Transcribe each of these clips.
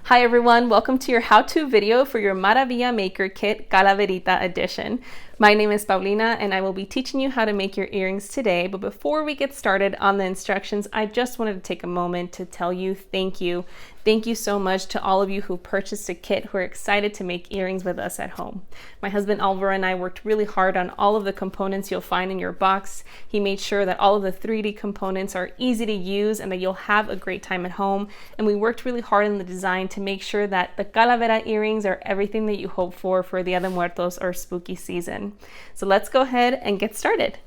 Hi everyone, welcome to your how-to video for your Maravilla Maker Kit Calaverita edition. My name is Paulina and I will be teaching you how to make your earrings today. But before we get started on the instructions, I just wanted to take a moment to tell you thank you. Thank you so much to all of you who purchased a kit who are excited to make earrings with us at home. My husband Alvaro and I worked really hard on all of the components you'll find in your box. He made sure that all of the 3D components are easy to use and that you'll have a great time at home. And we worked really hard in the design to make sure that the Calavera earrings are everything that you hope for Dia de Muertos or spooky season. So let's go ahead and get started.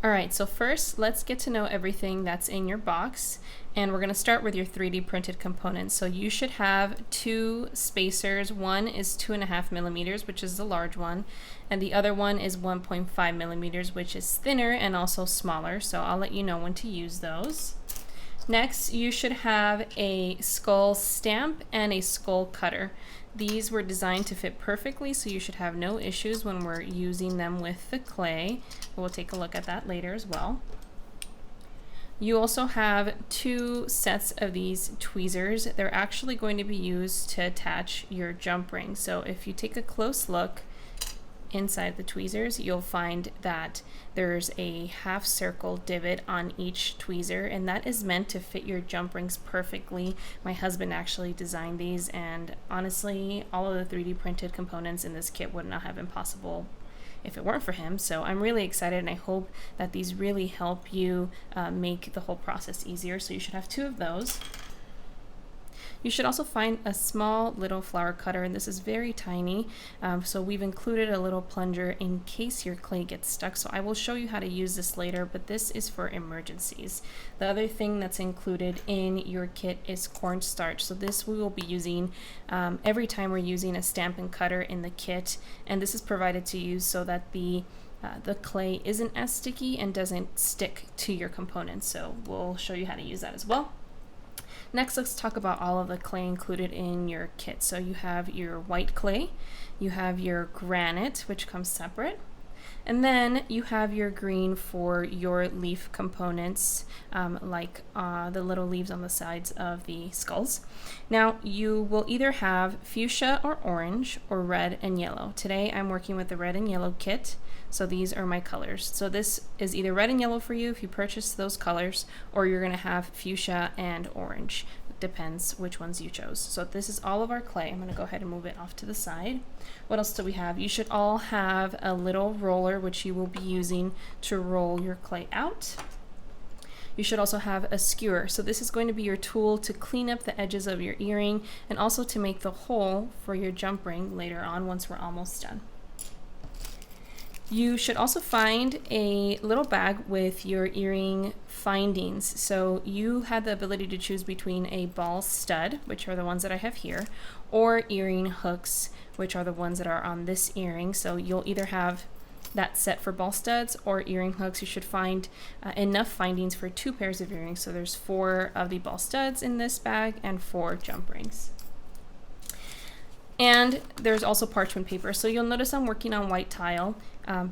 All right, so first let's get to know everything that's in your box, and we're going to start with your 3D printed components. So you should have two spacers. One is 2.5 millimeters, which is the large one, and the other one is 1.5 millimeters, which is thinner and also smaller. So I'll let you know when to use those. Next, you should have a skull stamp and a skull cutter. These were designed to fit perfectly, so you should have no issues when we're using them with the clay. We'll take a look at that later as well. You also have two sets of these tweezers. They're actually going to be used to attach your jump ring. So if you take a close look inside the tweezers, you'll find that there's a half circle divot on each tweezer, and that is meant to fit your jump rings perfectly. My husband actually designed these, and honestly, all of the 3D printed components in this kit would not have been possible if it weren't for him. So I'm really excited, and I hope that these really help you make the whole process easier. So you should have two of those. You should also find a small little flower cutter, and this is very tiny, so we've included a little plunger in case your clay gets stuck. So I will show you how to use this later, but this is for emergencies. The other thing that's included in your kit is cornstarch. So this we will be using every time we're using a Stampin' Cutter in the kit, and this is provided to you so that the clay isn't as sticky and doesn't stick to your components. So we'll show you how to use that as well. Next, let's talk about all of the clay included in your kit. So you have your white clay, you have your granite, which comes separate, and then you have your green for your leaf components, like the little leaves on the sides of the skulls. Now, you will either have fuchsia or orange or red and yellow. Today, I'm working with the red and yellow kit, so these are my colors. So this is either red and yellow for you if you purchase those colors, or you're going to have fuchsia and orange. It depends which ones you chose. So this is all of our clay. I'm going to go ahead and move it off to the side. What else do we have? You should all have a little roller, which you will be using to roll your clay out. You should also have a skewer. So this is going to be your tool to clean up the edges of your earring and also to make the hole for your jump ring later on once we're almost done. You should also find a little bag with your earring findings. So you had the ability to choose between a ball stud, which are the ones that I have here, or earring hooks, which are the ones that are on this earring. So you'll either have that set for ball studs or earring hooks. You should find enough findings for 2 pairs of earrings. So there's 4 of the ball studs in this bag and 4 jump rings. And there's also parchment paper. So you'll notice I'm working on white tile,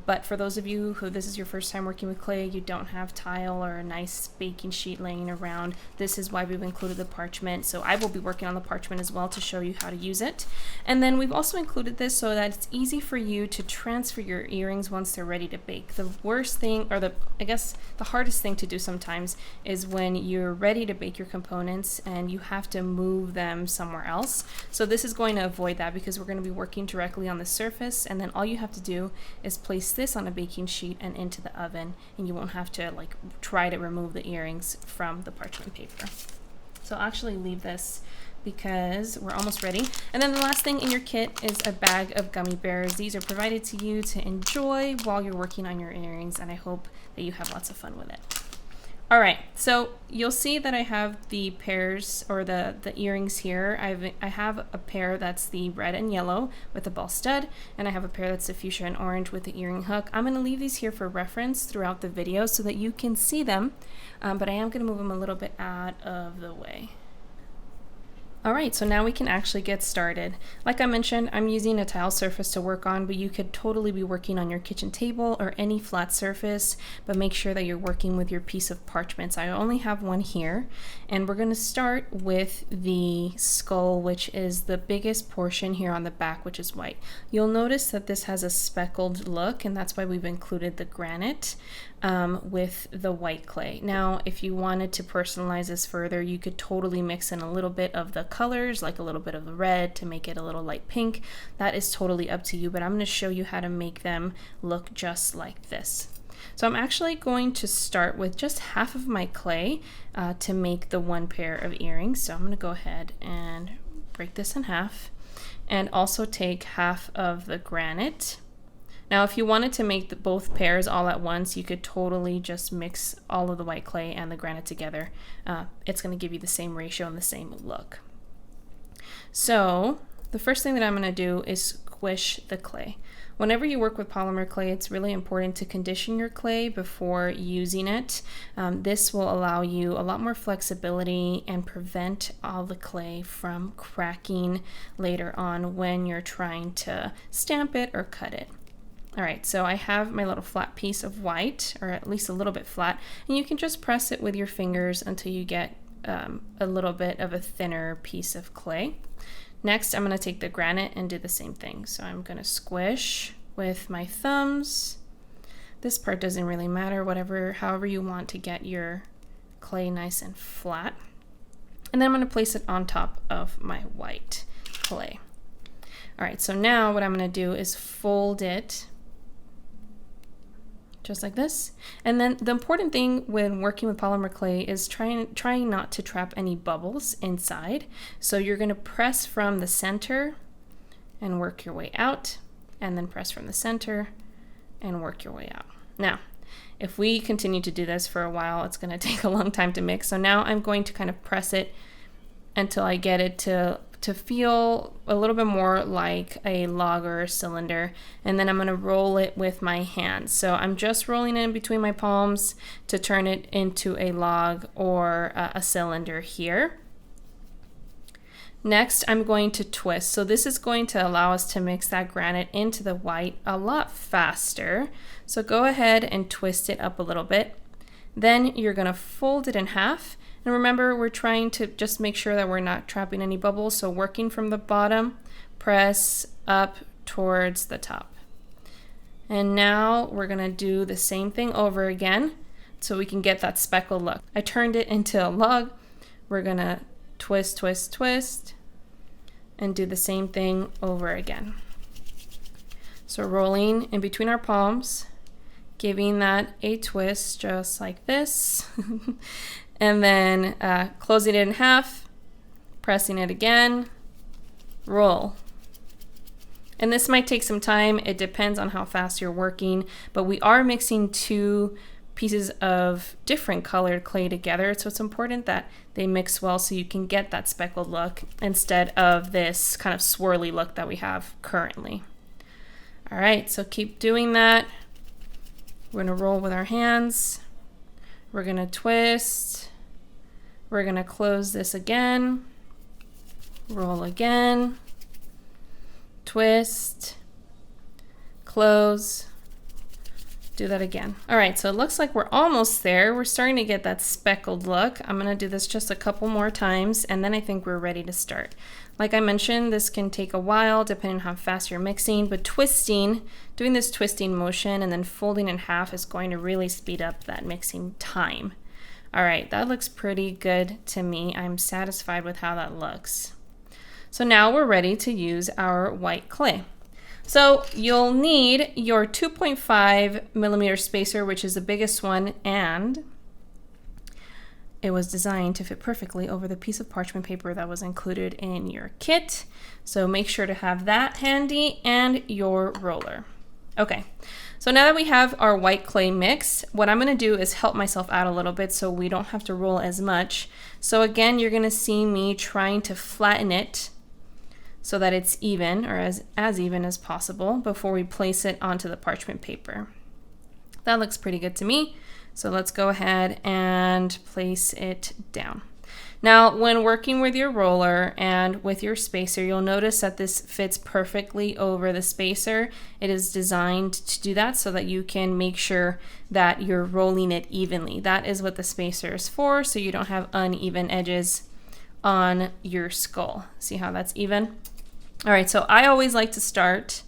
but for those of you who this is your first time working with clay, you don't have tile or a nice baking sheet laying around, this is why we've included the parchment. So I will be working on the parchment as well to show you how to use it. And then we've also included this so that it's easy for you to transfer your earrings once they're ready to bake. The worst thing, or I guess the hardest thing to do sometimes, is when you're ready to bake your components and you have to move them somewhere else. So this is going to avoid that because we're going to be working directly on the surface, and then all you have to do is place this on a baking sheet and into the oven, and you won't have to try to remove the earrings from the parchment paper. So I'll actually leave this because we're almost ready. And then the last thing in your kit is a bag of gummy bears. These are provided to you to enjoy while you're working on your earrings, and I hope that you have lots of fun with it. All right, so you'll see that I have the pairs or the earrings here. I have a pair that's the red and yellow with the ball stud, and I have a pair that's the fuchsia and orange with the earring hook. I'm going to leave these here for reference throughout the video so that you can see them, but I am going to move them a little bit out of the way. All right, so now we can actually get started. Like I mentioned, I'm using a tile surface to work on, but you could totally be working on your kitchen table or any flat surface, but make sure that you're working with your piece of parchment. So I only have one here, and we're gonna start with the skull, which is the biggest portion here on the back, which is white. You'll notice that this has a speckled look, and that's why we've included the granite with the white clay. Now, if you wanted to personalize this further, you could totally mix in a little bit of the colors, like a little bit of the red to make it a little light pink. That is totally up to you, but I'm going to show you how to make them look just like this. So I'm actually going to start with just half of my clay to make the one pair of earrings. So I'm going to go ahead and break this in half and also take half of the granite. Now, if you wanted to make both pairs all at once, you could totally just mix all of the white clay and the granite together. It's going to give you the same ratio and the same look. So the first thing that I'm going to do is squish the clay. Whenever you work with polymer clay, it's really important to condition your clay before using it. This will allow you a lot more flexibility and prevent all the clay from cracking later on when you're trying to stamp it or cut it. All right, so I have my little flat piece of white, or at least a little bit flat, and you can just press it with your fingers until you get a little bit of a thinner piece of clay. Next, I'm gonna take the granite and do the same thing. So I'm gonna squish with my thumbs. This part doesn't really matter, however you want to get your clay nice and flat. And then I'm gonna place it on top of my white clay. All right, so now what I'm gonna do is fold it just like this. And then the important thing when working with polymer clay is trying not to trap any bubbles inside. So you're going to press from the center and work your way out, and then press from the center and work your way out. Now, if we continue to do this for a while, it's going to take a long time to mix. So now I'm going to kind of press it until I get it to feel a little bit more like a log or a cylinder, and then I'm going to roll it with my hands. So I'm just rolling it in between my palms to turn it into a log or a cylinder here. Next, I'm going to twist. So this is going to allow us to mix that granite into the white a lot faster. So go ahead and twist it up a little bit. Then you're going to fold it in half. And remember, we're trying to just make sure that we're not trapping any bubbles. So working from the bottom, press up towards the top. And now we're gonna do the same thing over again so we can get that speckled look. I turned it into a log. We're gonna twist, twist, twist, and do the same thing over again. So rolling in between our palms, giving that a twist just like this. And then closing it in half, pressing it again, roll. And this might take some time. It depends on how fast you're working, but we are mixing two pieces of different colored clay together, so it's important that they mix well so you can get that speckled look instead of this kind of swirly look that we have currently. All right, so keep doing that. We're gonna roll with our hands. We're gonna twist. We're gonna close this again. Roll again. Twist. Close. Do that again. All right, so it looks like we're almost there. We're starting to get that speckled look. I'm gonna do this just a couple more times, and then I think we're ready to start. Like I mentioned, this can take a while depending on how fast you're mixing, but twisting, doing this twisting motion and then folding in half is going to really speed up that mixing time. All right, that looks pretty good to me. I'm satisfied with how that looks. So now we're ready to use our white clay. So you'll need your 2.5 millimeter spacer, which is the biggest one, and it was designed to fit perfectly over the piece of parchment paper that was included in your kit. So make sure to have that handy and your roller. Okay, so now that we have our white clay mix, what I'm gonna do is help myself out a little bit so we don't have to roll as much. So again, you're gonna see me trying to flatten it so that it's even, or as even as possible before we place it onto the parchment paper. That looks pretty good to me. So let's go ahead and place it down. Now, when working with your roller and with your spacer, you'll notice that this fits perfectly over the spacer. It is designed to do that so that you can make sure that you're rolling it evenly. That is what the spacer is for, so you don't have uneven edges on your skull. See how that's even? All right, so I always like to start,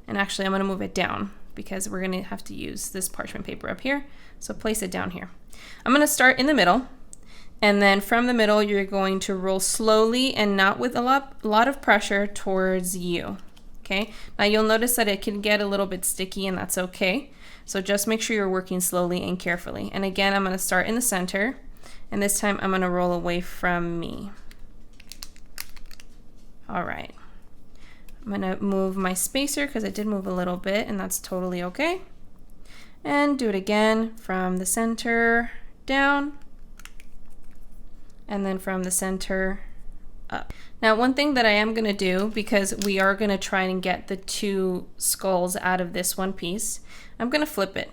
and actually I'm gonna move it down because we're gonna have to use this parchment paper up here. So place it down here. I'm gonna start in the middle. And then from the middle, you're going to roll slowly and not with a lot of pressure towards you, okay? Now you'll notice that it can get a little bit sticky, and that's okay. So just make sure you're working slowly and carefully. And again, I'm gonna start in the center, and this time I'm gonna roll away from me. All right. I'm gonna move my spacer because it did move a little bit, and that's totally okay. And do it again from the center down, and then from the center up. Now, one thing that I am gonna do, because we are gonna try and get the two skulls out of this one piece, I'm gonna flip it,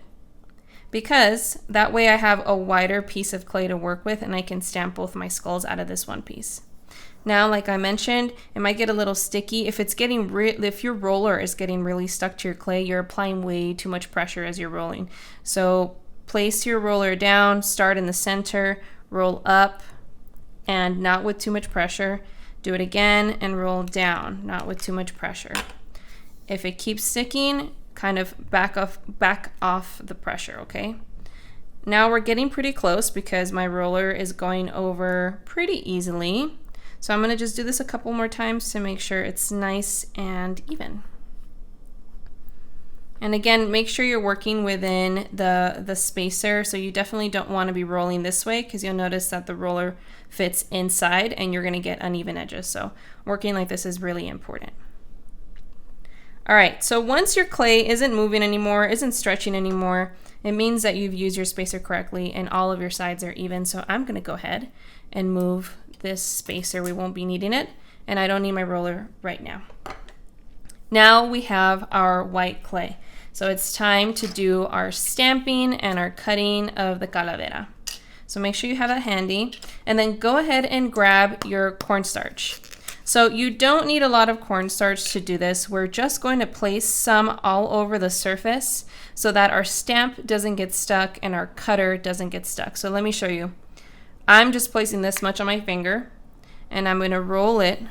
because that way I have a wider piece of clay to work with and I can stamp both my skulls out of this one piece. Now, like I mentioned, it might get a little sticky. If your roller is getting really stuck to your clay, you're applying way too much pressure as you're rolling. So place your roller down, start in the center, roll up, and not with too much pressure. Do it again and roll down, not with too much pressure. If it keeps sticking, kind of back off the pressure, okay? Now we're getting pretty close because my roller is going over pretty easily. So I'm gonna just do this a couple more times to make sure it's nice and even. And again, make sure you're working within the spacer. So you definitely don't want to be rolling this way because you'll notice that the roller fits inside and you're going to get uneven edges. So working like this is really important. All right, so once your clay isn't moving anymore, isn't stretching anymore, it means that you've used your spacer correctly and all of your sides are even. So I'm going to go ahead and move this spacer. We won't be needing it, and I don't need my roller right now. Now we have our white clay. So it's time to do our stamping and our cutting of the calavera. So make sure you have that handy, and then go ahead and grab your cornstarch. So you don't need a lot of cornstarch to do this. We're just going to place some all over the surface so that our stamp doesn't get stuck and our cutter doesn't get stuck. So let me show you. I'm just placing this much on my finger, and I'm going to roll it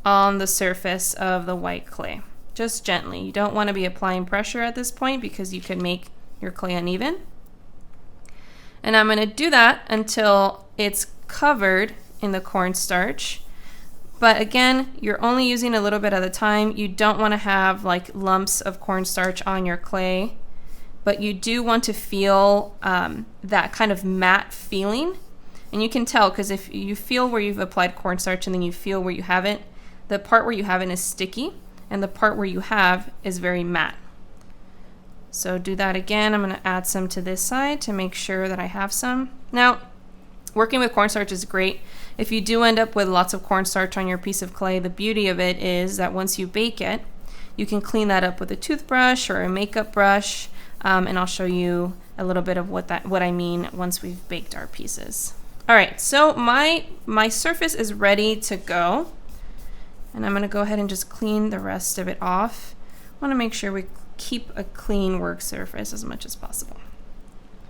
on the surface of the white clay. Just gently. You don't want to be applying pressure at this point because you can make your clay uneven. And I'm going to do that until it's covered in the cornstarch. But again, you're only using a little bit at a time. You don't want to have like lumps of cornstarch on your clay, but you do want to feel that kind of matte feeling. And you can tell because if you feel where you've applied cornstarch and then you feel where you haven't, the part where you haven't is sticky, and the part where you have is very matte. So do that again. I'm going to add some to this side to make sure that I have some. Now, working with cornstarch is great. If you do end up with lots of cornstarch on your piece of clay, the beauty of it is that once you bake it, you can clean that up with a toothbrush or a makeup brush, and I'll show you a little bit of what I mean once we've baked our pieces. All right, so my surface is ready to go. And I'm going to go ahead and just clean the rest of it off. I want to make sure we keep a clean work surface as much as possible.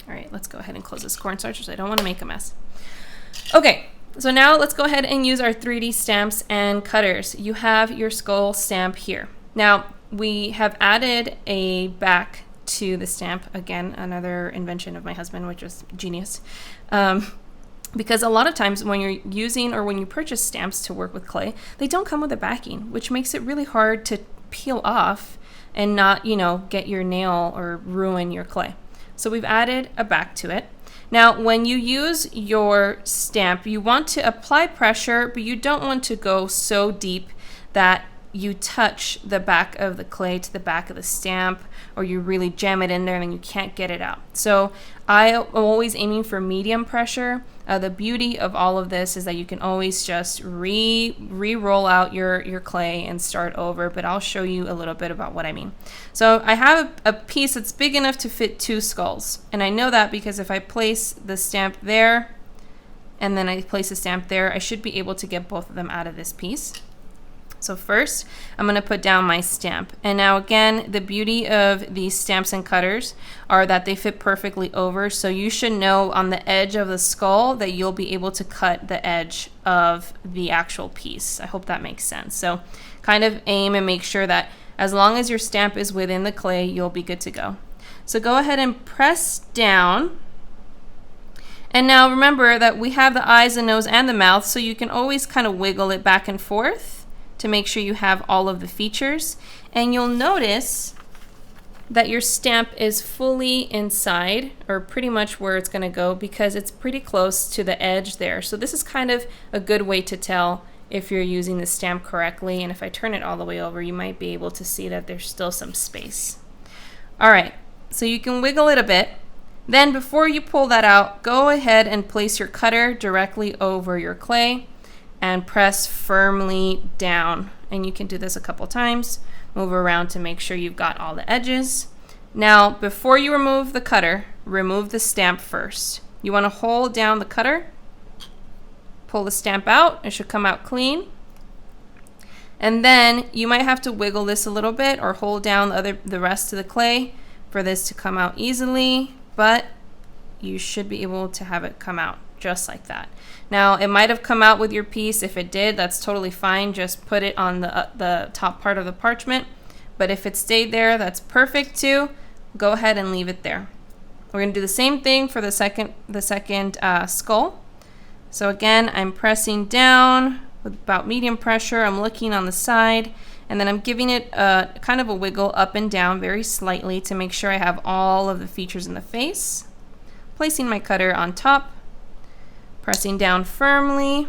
All right, let's go ahead and close this cornstarch because I don't want to make a mess. Okay, so now let's go ahead and use our 3D stamps and cutters. You have your skull stamp here. Now, we have added a back to the stamp. Again, another invention of my husband, which was genius. Because a lot of times when you're using or when you purchase stamps to work with clay, they don't come with a backing, which makes it really hard to peel off and not, get your nail or ruin your clay. So we've added a back to it. Now, when you use your stamp, you want to apply pressure, but you don't want to go so deep that you touch the back of the clay to the back of the stamp, or you really jam it in there and then you can't get it out. So I'm always aiming for medium pressure. The beauty of all of this is that you can always just re-roll out your clay and start over, but I'll show you a little bit about what I mean. So I have a piece that's big enough to fit 2 skulls, and I know that because if I place the stamp there and then I place a stamp there, I should be able to get both of them out of this piece. So first, I'm going to put down my stamp. And now again, the beauty of these stamps and cutters are that they fit perfectly over. So you should know on the edge of the skull that you'll be able to cut the edge of the actual piece. I hope that makes sense. So kind of aim and make sure that as long as your stamp is within the clay, you'll be good to go. So go ahead and press down. And now remember that we have the eyes, the nose, and the mouth, so you can always kind of wiggle it back and forth to make sure you have all of the features. And you'll notice that your stamp is fully inside, or pretty much where it's going to go, because it's pretty close to the edge there. So this is kind of a good way to tell if you're using the stamp correctly. And if I turn it all the way over, you might be able to see that there's still some space. All right, so you can wiggle it a bit. Then before you pull that out, go ahead and place your cutter directly over your clay and press firmly down. And you can do this a couple times. Move around to make sure you've got all the edges. Now, before you remove the cutter, remove the stamp first. You want to hold down the cutter, pull the stamp out. It should come out clean. And then you might have to wiggle this a little bit or hold down the rest of the clay for this to come out easily, but you should be able to have it come out just like that. Now, it might have come out with your piece. If it did, that's totally fine. Just put it on the top part of the parchment. But if it stayed there, that's perfect too. Go ahead and leave it there. We're going to do the same thing for the second skull. So again, I'm pressing down with about medium pressure. I'm looking on the side, and then I'm giving it kind of a wiggle up and down very slightly to make sure I have all of the features in the face. Placing my cutter on top. Pressing down firmly,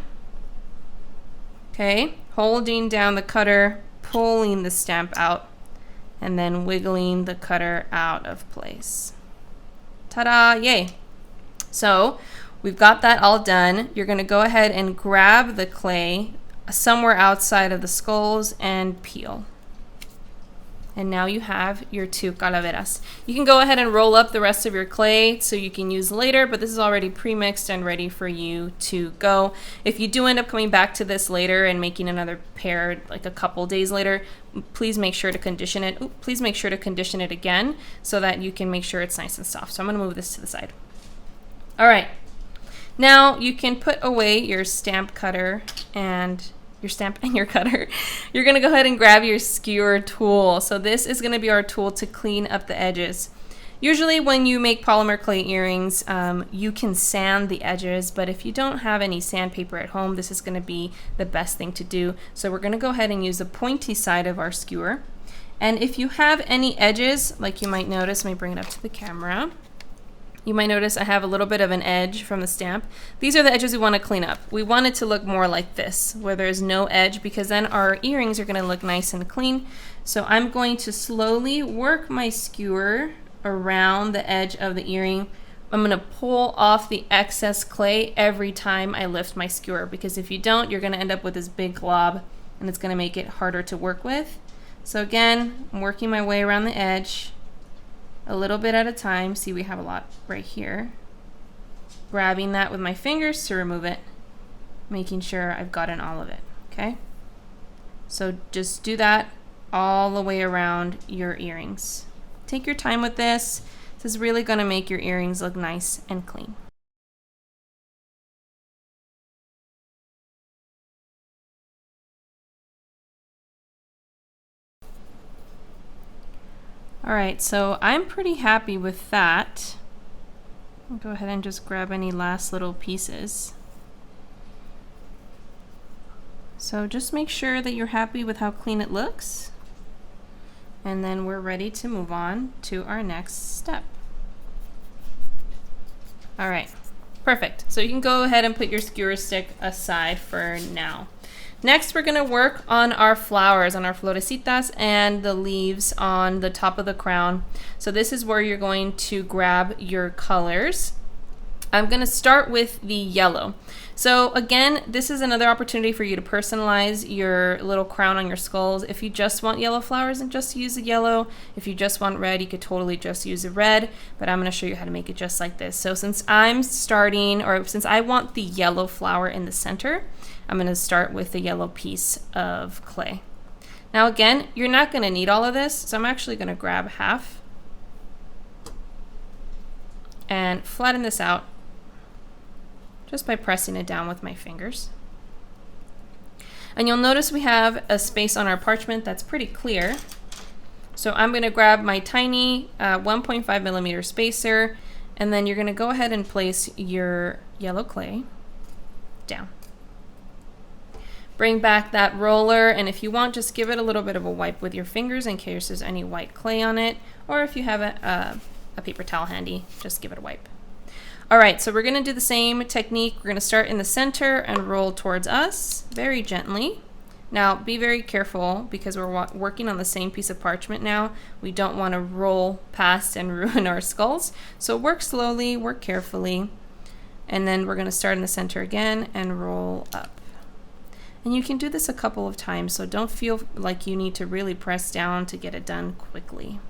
okay, holding down the cutter, pulling the stamp out, and then wiggling the cutter out of place. Ta-da, yay. So we've got that all done. You're gonna go ahead and grab the clay somewhere outside of the skulls and peel. And now you have your two calaveras. You can go ahead and roll up the rest of your clay so you can use later, but this is already pre-mixed and ready for you to go. If you do end up coming back to this later and making another pair like a couple days later, please make sure to condition it. Please make sure to condition it again so that you can make sure it's nice and soft. So I'm gonna move this to the side. All right, now you can put away your stamp cutter and your cutter. You're gonna go ahead and grab your skewer tool. So this is gonna be our tool to clean up the edges. Usually when you make polymer clay earrings, you can sand the edges, but if you don't have any sandpaper at home, this is gonna be the best thing to do. So we're gonna go ahead and use the pointy side of our skewer. And if you have any edges, like you might notice, let me bring it up to the camera. You might notice I have a little bit of an edge from the stamp. These are the edges we want to clean up. We want it to look more like this, where there's no edge, because then our earrings are going to look nice and clean. So I'm going to slowly work my skewer around the edge of the earring. I'm going to pull off the excess clay every time I lift my skewer, because if you don't, you're going to end up with this big glob, and it's going to make it harder to work with. So again, I'm working my way around the edge, a little bit at a time. See, we have a lot right here. Grabbing that with my fingers to remove it, making sure I've gotten all of it, okay? So just do that all the way around your earrings. Take your time with this. This is really gonna make your earrings look nice and clean. All right, so I'm pretty happy with that. I'll go ahead and just grab any last little pieces. So just make sure that you're happy with how clean it looks. And then we're ready to move on to our next step. All right, perfect. So you can go ahead and put your skewer stick aside for now. Next, we're gonna work on our flowers, on our florecitas and the leaves on the top of the crown. So this is where you're going to grab your colors. I'm going to start with the yellow. So again, this is another opportunity for you to personalize your little crown on your skulls. If you just want yellow flowers, then just use the yellow. If you just want red, you could totally just use the red, but I'm going to show you how to make it just like this. So since I want the yellow flower in the center, I'm going to start with the yellow piece of clay. Now again, you're not going to need all of this, so I'm actually going to grab half and flatten this out just by pressing it down with my fingers. And you'll notice we have a space on our parchment that's pretty clear. So I'm going to grab my tiny 1.5 millimeter spacer, and then you're going to go ahead and place your yellow clay down. Bring back that roller, and if you want, just give it a little bit of a wipe with your fingers in case there's any white clay on it, or if you have a paper towel handy, just give it a wipe. All right, so we're going to do the same technique. We're going to start in the center and roll towards us very gently. Now, be very careful because we're working on the same piece of parchment now. We don't want to roll past and ruin our skulls. So work slowly, work carefully, and then we're going to start in the center again and roll up. And you can do this a couple of times, so don't feel like you need to really press down to get it done quickly.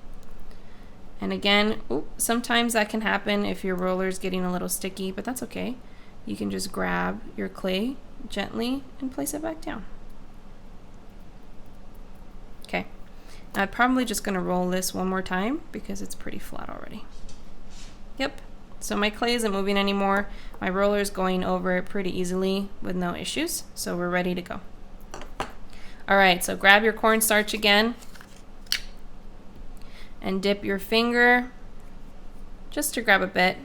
And again, sometimes that can happen if your roller is getting a little sticky, but that's okay. You can just grab your clay gently and place it back down. Okay, now I'm probably just going to roll this one more time because it's pretty flat already. Yep, so my clay isn't moving anymore. My roller is going over it pretty easily with no issues, so we're ready to go. All right, so grab your cornstarch again and dip your finger just to grab a bit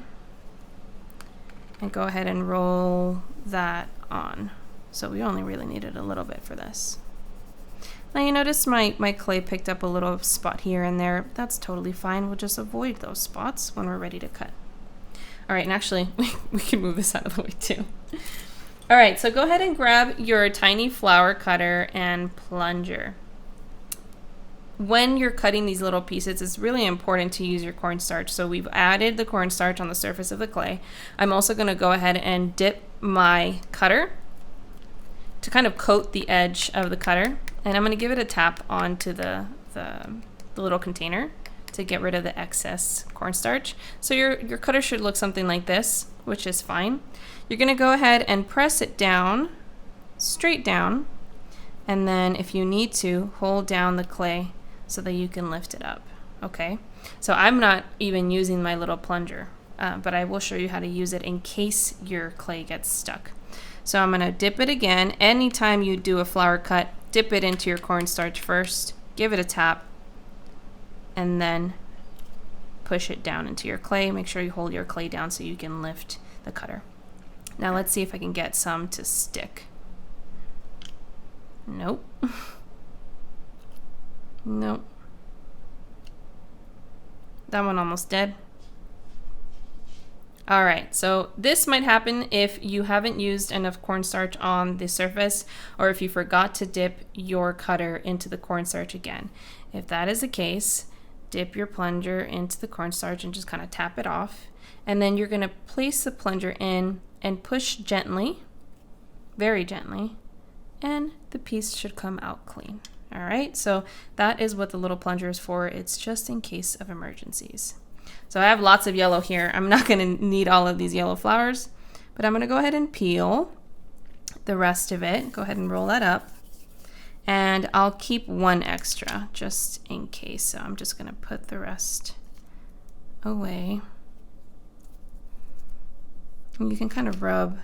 and go ahead and roll that on. So we only really needed a little bit for this. Now you notice my clay picked up a little spot here and there. That's totally fine. We'll just avoid those spots when we're ready to cut. All right, and actually we can move this out of the way too. All right, so go ahead and grab your tiny flower cutter and plunger. When you're cutting these little pieces, it's really important to use your cornstarch. So we've added the cornstarch on the surface of the clay. I'm also going to go ahead and dip my cutter to kind of coat the edge of the cutter. And I'm going to give it a tap onto the little container to get rid of the excess cornstarch. So your cutter should look something like this, which is fine. You're going to go ahead and press it down, straight down, and then if you need to, hold down the clay so that you can lift it up. Okay, so I'm not even using my little plunger, but I will show you how to use it in case your clay gets stuck. So I'm going to dip it again. Anytime you do a flower cut, dip it into your cornstarch first, give it a tap, and then push it down into your clay. Make sure you hold your clay down so you can lift the cutter. Now let's see if I can get some to stick. Nope. Nope. That one almost dead. All right, so this might happen if you haven't used enough cornstarch on the surface or if you forgot to dip your cutter into the cornstarch again. If that is the case, dip your plunger into the cornstarch and just kind of tap it off. And then you're going to place the plunger in and push gently, very gently, and the piece should come out clean. All right, so that is what the little plunger is for. It's just in case of emergencies. So I have lots of yellow here. I'm not going to need all of these yellow flowers, but I'm going to go ahead and peel the rest of it. Go ahead and roll that up. And I'll keep one extra just in case. So I'm just going to put the rest away. And you can kind of rub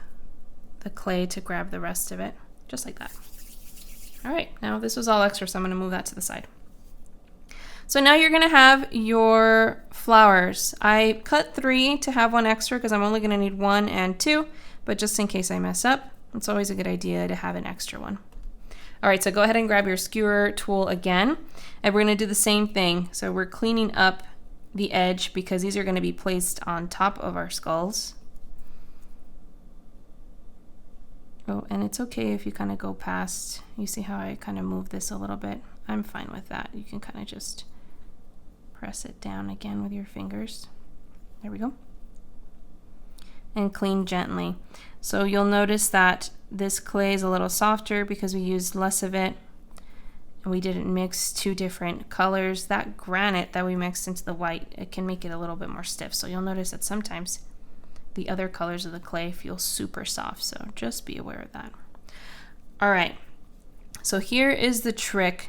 the clay to grab the rest of it, just like that. All right, now this was all extra, so I'm going to move that to the side. So now you're going to have your flowers. I cut 3 to have one extra because I'm only going to need 1 and 2, but just in case I mess up, it's always a good idea to have an extra one. All right, so go ahead and grab your skewer tool again, and we're going to do the same thing. So we're cleaning up the edge because these are going to be placed on top of our skulls. Oh, and it's okay if you kind of go past. You see how I kind of move this a little bit? I'm fine with that. You can kind of just press it down again with your fingers. There we go. and clean gently. So you'll notice that this clay is a little softer because we used less of it. We didn't mix two different colors. That granite that we mixed into the white, it can make it a little bit more stiff. So you'll notice that sometimes the other colors of the clay feel super soft. So just be aware of that. All right, so here is the trick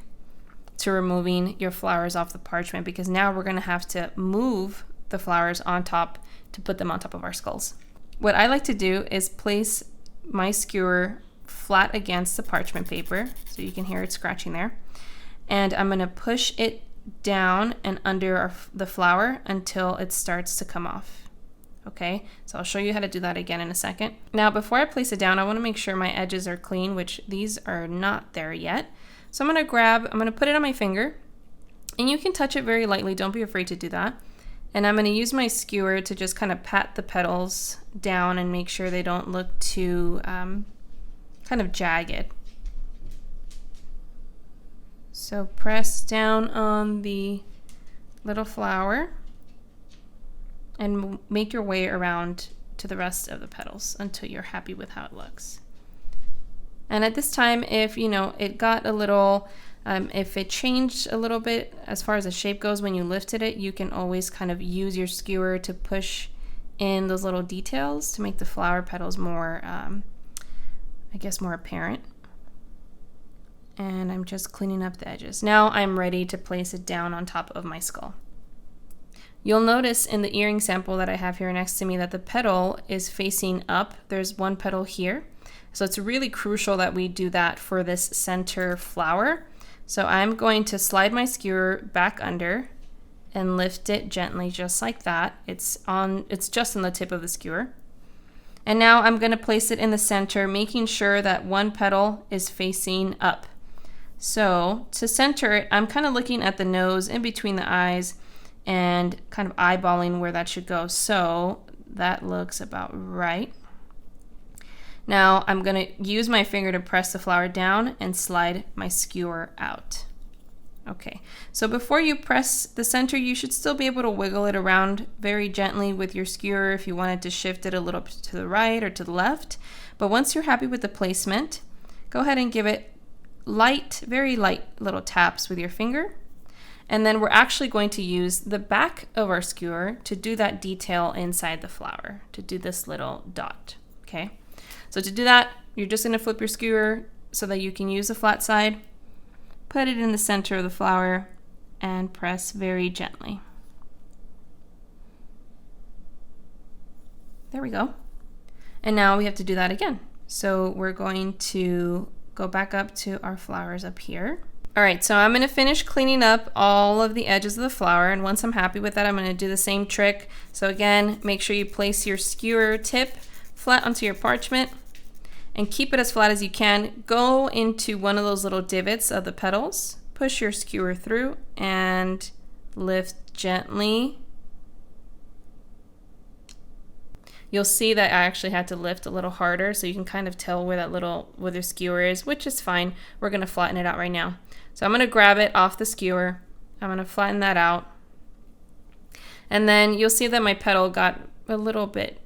to removing your flowers off the parchment, because now we're gonna have to move the flowers on top to put them on top of our skulls. What I like to do is place my skewer flat against the parchment paper, so you can hear it scratching there. And I'm gonna push it down and under the flower until it starts to come off. Okay, so I'll show you how to do that again in a second. Now, before I place it down, I wanna make sure my edges are clean, which these are not there yet. So I'm gonna put it on my finger, and you can touch it very lightly, don't be afraid to do that. And I'm gonna use my skewer to just kind of pat the petals down and make sure they don't look too kind of jagged. So press down on the little flower and make your way around to the rest of the petals until you're happy with how it looks. And at this time, if you know it got a little, if it changed a little bit as far as the shape goes when you lifted it, you can always kind of use your skewer to push in those little details to make the flower petals more, I guess, more apparent. And I'm just cleaning up the edges. Now I'm ready to place it down on top of my skull. You'll notice in the earring sample that I have here next to me that the petal is facing up. There's one petal here. So it's really crucial that we do that for this center flower. So I'm going to slide my skewer back under and lift it gently just like that. It's just on the tip of the skewer. And now I'm going to place it in the center, making sure that one petal is facing up. So to center it, I'm kind of looking at the nose in between the eyes and kind of eyeballing where that should go. So that looks about right. Now I'm going to use my finger to press the flower down and slide my skewer out. Okay, so before you press the center, you should still be able to wiggle it around very gently with your skewer if you wanted to shift it a little bit to the right or to the left. But once you're happy with the placement, go ahead and give it light, very light little taps with your finger. And then we're actually going to use the back of our skewer to do that detail inside the flower, to do this little dot, okay? So to do that, you're just gonna flip your skewer so that you can use the flat side, put it in the center of the flower, and press very gently. There we go. And now we have to do that again. So we're going to go back up to our flowers up here. All right, so I'm gonna finish cleaning up all of the edges of the flower, and once I'm happy with that, I'm gonna do the same trick. So again, make sure you place your skewer tip flat onto your parchment and keep it as flat as you can. Go into one of those little divots of the petals, push your skewer through, and lift gently. You'll see that I actually had to lift a little harder, so you can kind of tell where the skewer is, which is fine. We're gonna flatten it out right now. So I'm gonna grab it off the skewer. I'm gonna flatten that out. And then you'll see that my petal got a little bit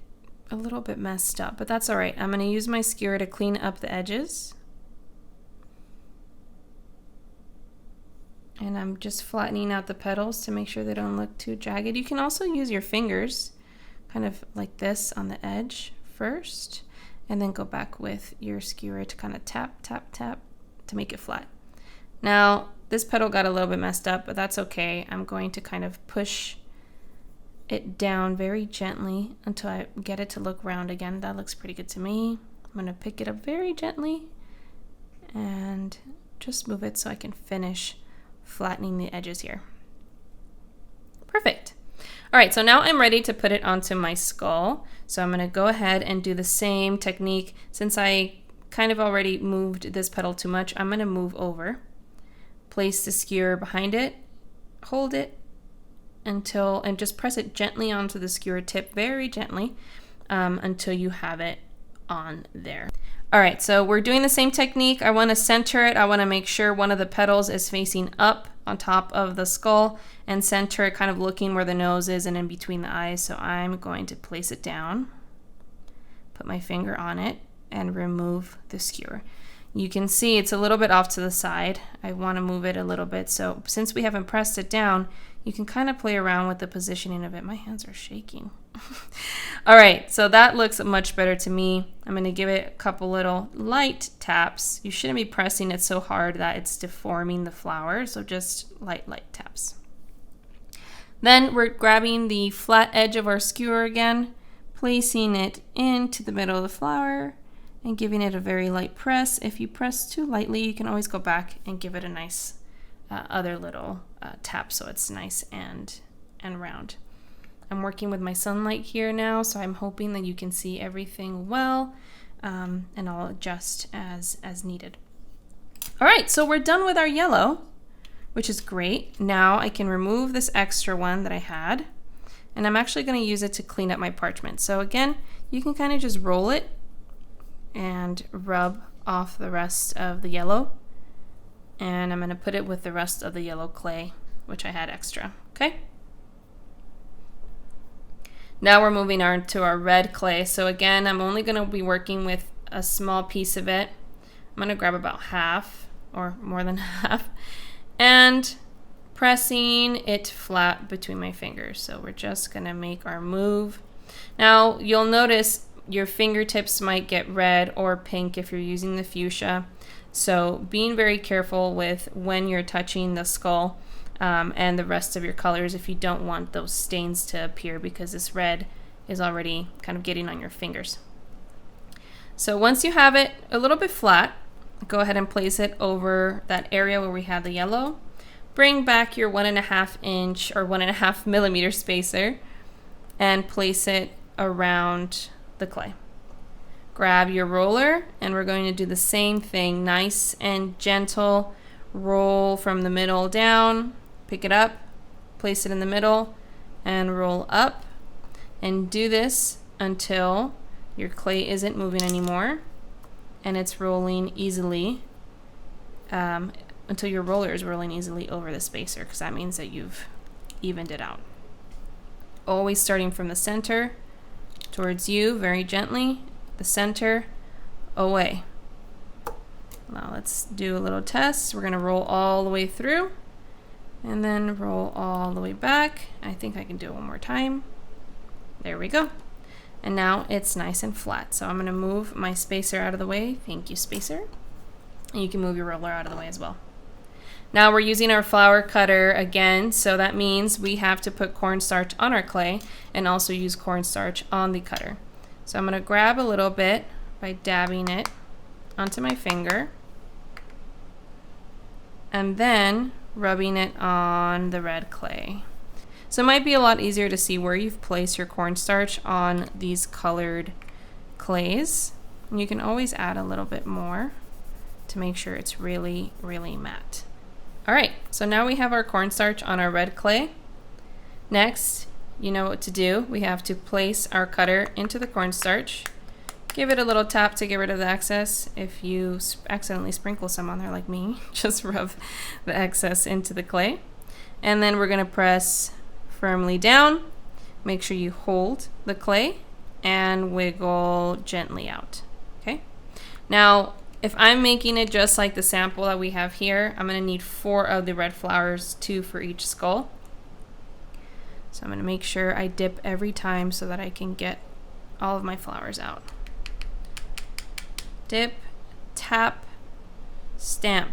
messed up, but that's all right. I'm gonna use my skewer to clean up the edges. And I'm just flattening out the petals to make sure they don't look too jagged. You can also use your fingers kind of like this on the edge first, and then go back with your skewer to kind of tap, tap, tap to make it flat. Now, this petal got a little bit messed up, but that's okay. I'm going to kind of push it down very gently until I get it to look round again. That looks pretty good to me. I'm gonna pick it up very gently and just move it so I can finish flattening the edges here. Perfect. All right, so now I'm ready to put it onto my skull. So I'm gonna go ahead and do the same technique. Since I kind of already moved this petal too much, I'm gonna move over, place the skewer behind it, hold it and just press it gently onto the skewer tip, very gently, until you have it on there. All right, so we're doing the same technique. I wanna center it. I wanna make sure one of the petals is facing up on top of the skull and center it kind of looking where the nose is and in between the eyes. So I'm going to place it down. put my finger on it and remove the skewer. You can see it's a little bit off to the side. I want to move it a little bit. So since we haven't pressed it down, you can kind of play around with the positioning of it. My hands are shaking. All right, so that looks much better to me. I'm going to give it a couple little light taps. You shouldn't be pressing it so hard that it's deforming the flower, so just light taps. Then we're grabbing the flat edge of our skewer again, placing it into the middle of the flower and giving it a very light press. If you press too lightly, you can always go back and give it a nice other little tap so it's nice and round. I'm working with my sunlight here now, so I'm hoping that you can see everything well, and I'll adjust as needed. All right, so we're done with our yellow, which is great. Now I can remove this extra one that I had, and I'm actually going to use it to clean up my parchment. So again, you can kind of just roll it and rub off the rest of the yellow, and I'm going to put it with the rest of the yellow clay, which I had extra. Okay. Now we're moving on to our red clay. So again, I'm only going to be working with a small piece of it. I'm going to grab about half or more than half and pressing it flat between my fingers. So we're just going to make our move. Now you'll notice your fingertips might get red or pink if you're using the fuchsia. So being very careful with when you're touching the skull and the rest of your colors if you don't want those stains to appear, because this red is already kind of getting on your fingers. So once you have it a little bit flat, go ahead and place it over that area where we had the yellow. Bring back your 1.5 inch or 1.5 millimeter spacer and place it around the clay. Grab your roller and we're going to do the same thing. Nice and gentle roll from the middle down. Pick it up, place it in the middle, and roll up. And do this until your clay isn't moving anymore and it's rolling easily, until your roller is rolling easily over the spacer, because that means that you've evened it out. Always starting from the center towards you, very gently, the center, away. Now let's do a little test. We're going to roll all the way through and then roll all the way back. I think I can do it one more time. There we go. And now it's nice and flat. So I'm going to move my spacer out of the way. Thank you, spacer. And you can move your roller out of the way as well. Now we're using our flower cutter again, so that means we have to put cornstarch on our clay and also use cornstarch on the cutter. So I'm going to grab a little bit by dabbing it onto my finger and then rubbing it on the red clay. So it might be a lot easier to see where you've placed your cornstarch on these colored clays. And you can always add a little bit more to make sure it's really, really matte. All right, so now we have our cornstarch on our red clay. Next, you know what to do. We have to place our cutter into the cornstarch. Give it a little tap to get rid of the excess. If you accidentally sprinkle some on there like me, just rub the excess into the clay. And then we're gonna press firmly down. Make sure you hold the clay and wiggle gently out, okay? Now, if I'm making it just like the sample that we have here, I'm gonna need 4 of the red flowers, 2 for each skull. So I'm gonna make sure I dip every time so that I can get all of my flowers out. Dip, tap, stamp.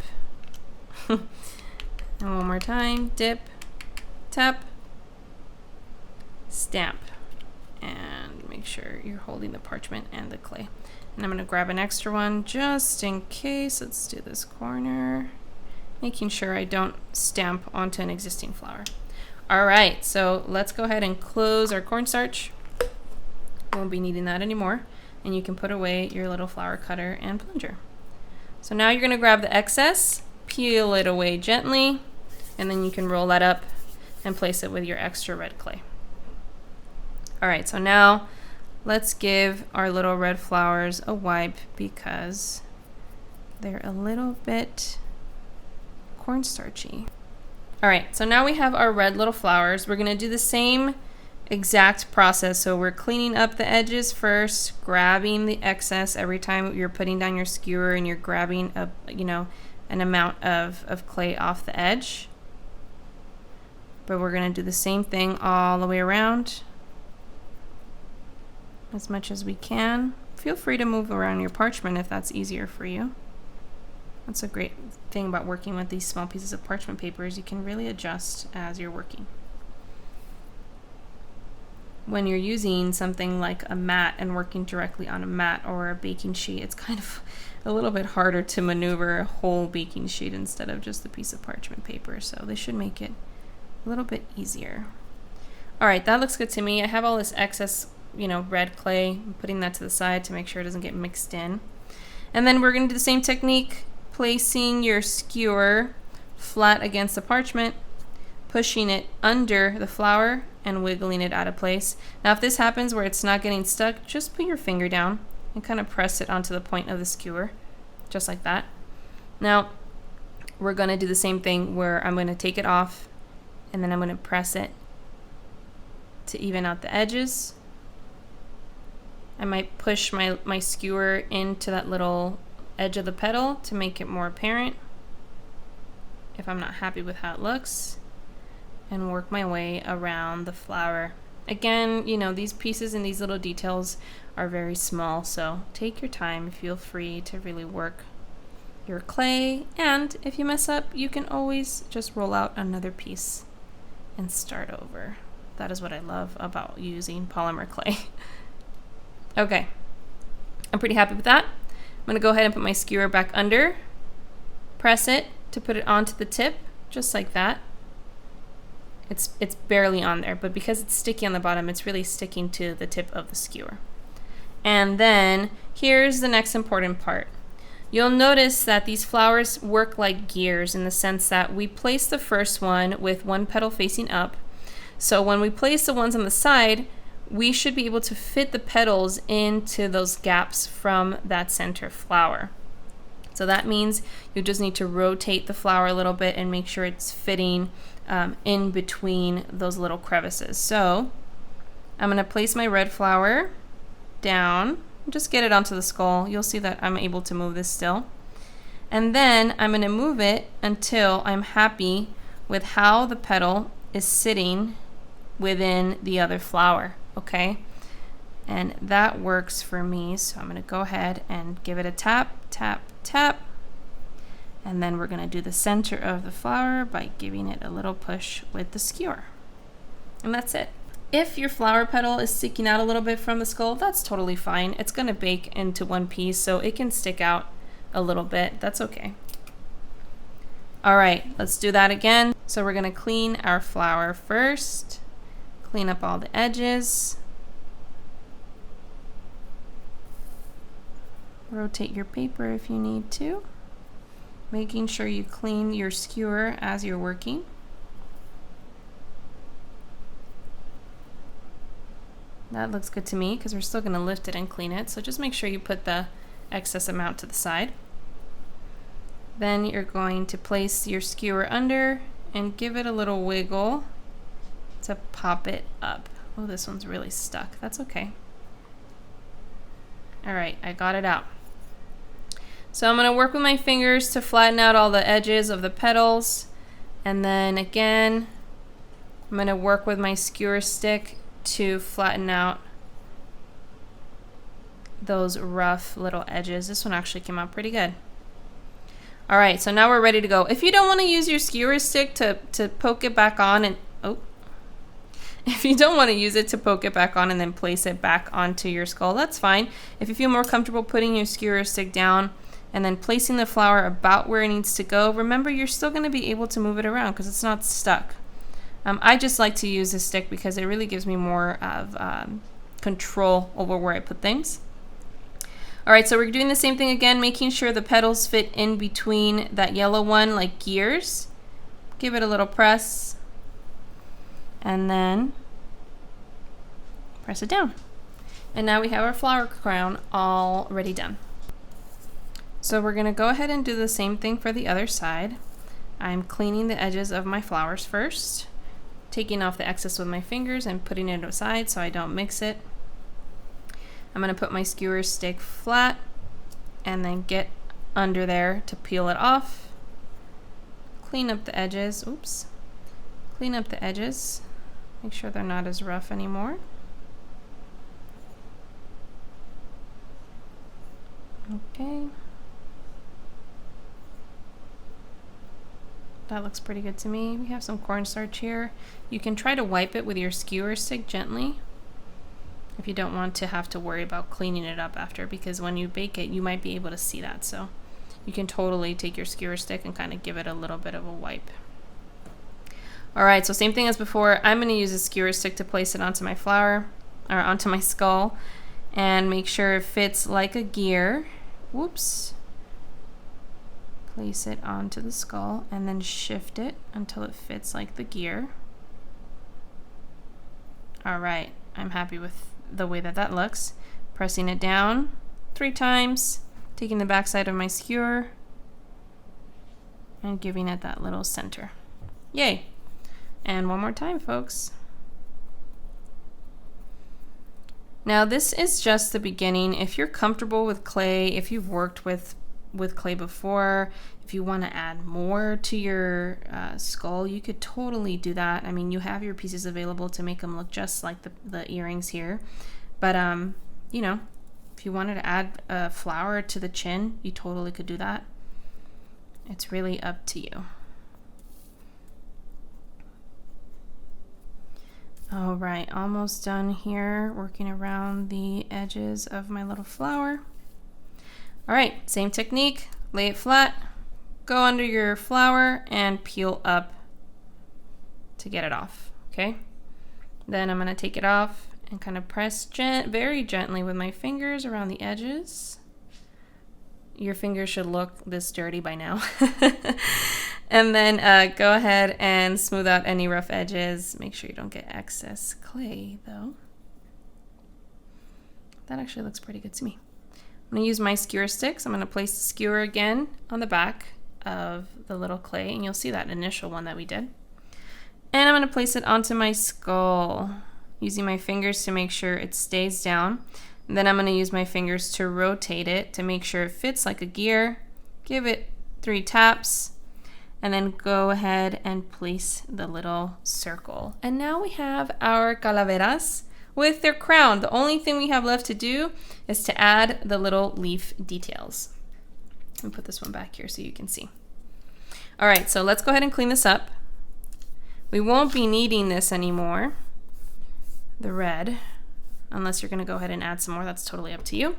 And one more time, dip, tap, stamp. And make sure you're holding the parchment and the clay. And I'm going to grab an extra one just in case. Let's do this corner, making sure I don't stamp onto an existing flower. All right, so let's go ahead and close our cornstarch. Won't be needing that anymore. And you can put away your little flower cutter and plunger. So now you're going to grab the excess, peel it away gently, and then you can roll that up and place it with your extra red clay. All right, so now let's give our little red flowers a wipe because they're a little bit cornstarchy. All right, so now we have our red little flowers. We're going to do the same exact process. So we're cleaning up the edges first, grabbing the excess every time you're putting down your skewer and you're grabbing a, an amount of clay off the edge. But we're going to do the same thing all the way around as much as we can. Feel free to move around your parchment if that's easier for you. That's a great thing about working with these small pieces of parchment paper is you can really adjust as you're working. When you're using something like a mat and working directly on a mat or a baking sheet, it's kind of a little bit harder to maneuver a whole baking sheet instead of just a piece of parchment paper. So they should make it a little bit easier. All right, that looks good to me. I have all this excess, red clay. I'm putting that to the side to make sure it doesn't get mixed in. And then we're going to do the same technique, placing your skewer flat against the parchment, pushing it under the flour and wiggling it out of place. Now if this happens where it's not getting stuck, just put your finger down and kind of press it onto the point of the skewer, just like that. Now we're going to do the same thing where I'm going to take it off and then I'm going to press it to even out the edges. I might push my skewer into that little edge of the petal to make it more apparent if I'm not happy with how it looks, and work my way around the flower. Again, these pieces and these little details are very small, so take your time. Feel free to really work your clay, and if you mess up, you can always just roll out another piece and start over. That is what I love about using polymer clay. Okay, I'm pretty happy with that. I'm going to go ahead and put my skewer back under, press it to put it onto the tip, just like that. It's barely on there, but because it's sticky on the bottom, it's really sticking to the tip of the skewer. And then here's the next important part. You'll notice that these flowers work like gears in the sense that we place the first one with one petal facing up. So when we place the ones on the side, we should be able to fit the petals into those gaps from that center flower. So that means you just need to rotate the flower a little bit and make sure it's fitting in between those little crevices. So I'm going to place my red flower down, just get it onto the skull. You'll see that I'm able to move this still. And then I'm going to move it until I'm happy with how the petal is sitting within the other flower, okay? And that works for me, so I'm going to go ahead and give it a tap, tap, tap. And then we're going to do the center of the flower by giving it a little push with the skewer. And that's it. If your flower petal is sticking out a little bit from the skull, that's totally fine. It's going to bake into one piece, so it can stick out a little bit. That's okay. All right, let's do that again. So we're going to clean our flower first. Clean up all the edges. Rotate your paper if you need to. Making sure you clean your skewer as you're working. That looks good to me because we're still going to lift it and clean it. So just make sure you put the excess amount to the side. Then you're going to place your skewer under and give it a little wiggle to pop it up. Oh, this one's really stuck. That's okay. All right, I got it out. So I'm going to work with my fingers to flatten out all the edges of the petals. And then again, I'm going to work with my skewer stick to flatten out those rough little edges. This one actually came out pretty good. All right, so now we're ready to go. If you don't want to use your skewer stick to poke it back on and, if you don't want to use it to poke it back on and then place it back onto your skull, that's fine. If you feel more comfortable putting your skewer stick down and then placing the flower about where it needs to go, remember you're still going to be able to move it around because it's not stuck. I just like to use this stick because it really gives me more of control over where I put things. All right, so we're doing the same thing again, making sure the petals fit in between that yellow one like gears. Give it a little press and then press it down. And now we have our flower crown already done. So we're going to go ahead and do the same thing for the other side. I'm cleaning the edges of my flowers first. taking off the excess with my fingers and putting it aside so I don't mix it. I'm going to put my skewer stick flat and then get under there to peel it off. Clean up the edges. Oops. Clean up the edges. Make sure they're not as rough anymore. Okay. That looks pretty good to me. We have some cornstarch here. You can try to wipe it with your skewer stick gently if you don't want to have to worry about cleaning it up after, because when you bake it, you might be able to see that. So you can totally take your skewer stick and kind of give it a little bit of a wipe. All right, so same thing as before. I'm going to use a skewer stick to place it onto my flour, or onto my skull, and make sure it fits like a gear. Whoops. Place it onto the skull and then shift it until it fits like the gear. All right, I'm happy with the way that that looks. Pressing it down 3 times, taking the back side of my skewer and giving it that little center. Yay. And one more time, folks. Now this is just the beginning. If you're comfortable with clay, if you've worked with clay before, if you want to add more to your skull, you could totally do that. I mean, you have your pieces available to make them look just like the earrings here. But you know, if you wanted to add a flower to the chin, you totally could do that. It's really up to you. All right, almost done here, working around the edges of my little flower. All right, same technique, lay it flat, go under your flower and peel up to get it off, okay? Then I'm gonna take it off and kind of press very gently with my fingers around the edges. Your fingers should look this dirty by now. And then go ahead and smooth out any rough edges. Make sure you don't get excess clay though. That actually looks pretty good to me. I'm going to use my skewer sticks. I'm going to place the skewer again on the back of the little clay, and you'll see that initial one that we did. And I'm going to place it onto my skull, using my fingers to make sure it stays down. And then I'm going to use my fingers to rotate it to make sure it fits like a gear. Give it 3 taps, and then go ahead and place the little circle. And now we have our calaveras with their crown. The only thing we have left to do is to add the little leaf details. Let me put this one back here so you can see. All right, so let's go ahead and clean this up. We won't be needing this anymore, the red, unless you're gonna go ahead and add some more. That's totally up to you.